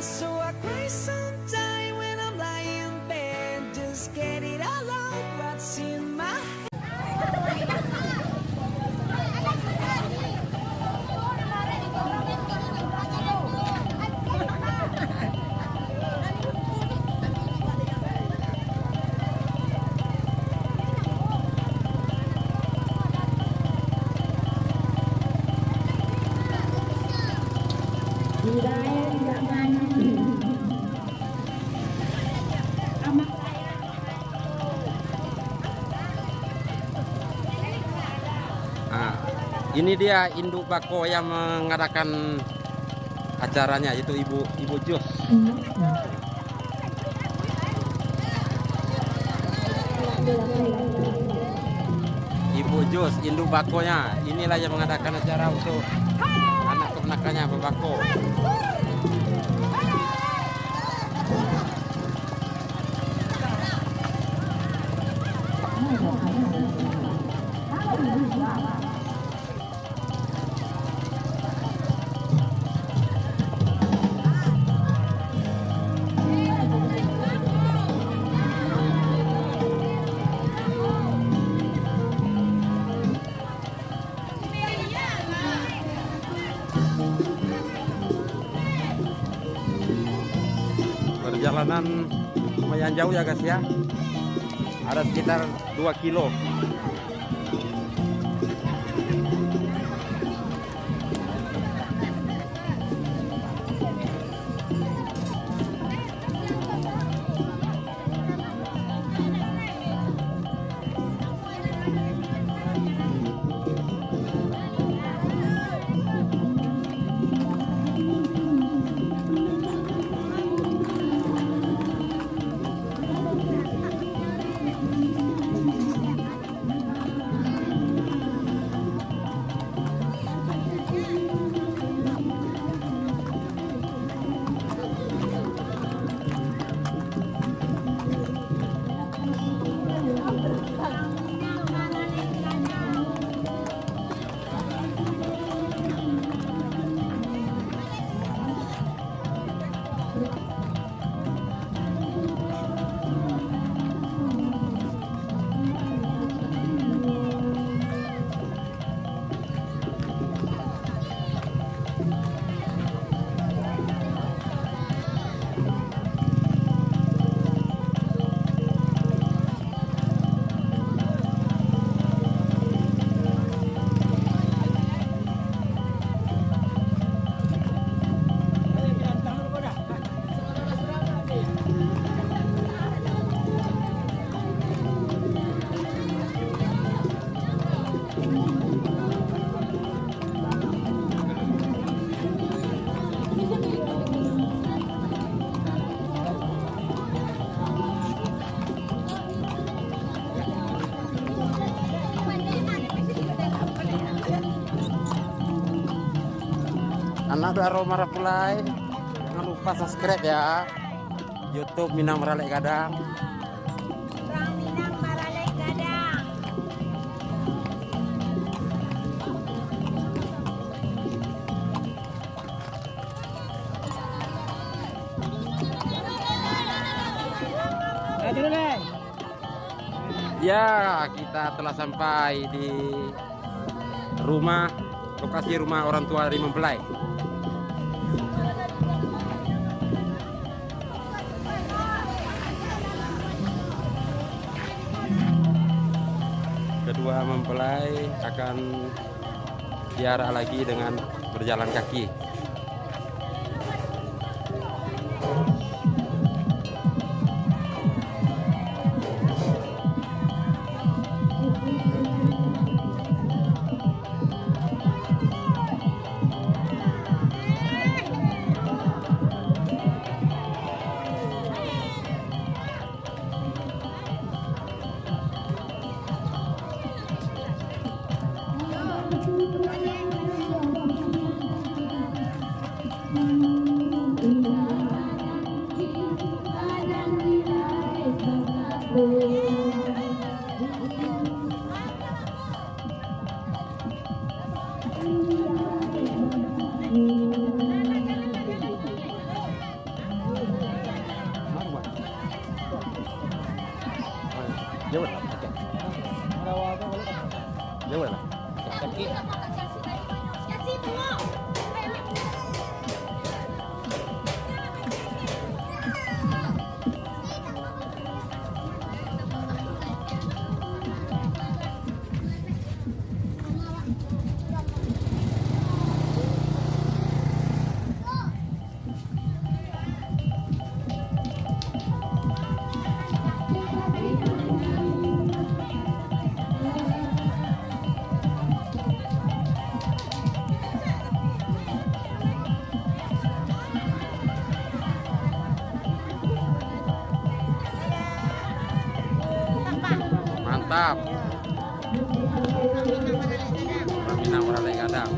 So I cry sometime when I'm lying in bed. Just get it all out, what's in my head. Nah, ini dia induk bako yang mengadakan acaranya, yaitu Ibu Jos. Ibu Jos, induk bakonya. Inilah yang mengadakan acara untuk anak keponakannya berbako. Perjalanan lumayan jauh ya guys ya, ada sekitar 2 kilo. Anak Daro Marapulai, jangan lupa subscribe ya YouTube Minang Maralek Gadang. Orang Minang Maralek Gadang. Ya, kita telah sampai di lokasi rumah orang tua dari mempelai. Kedua mempelai akan ziarah lagi dengan berjalan kaki. Jauh lah. Jauh lah. Kaki. Mantap. Minang Marale Gadang.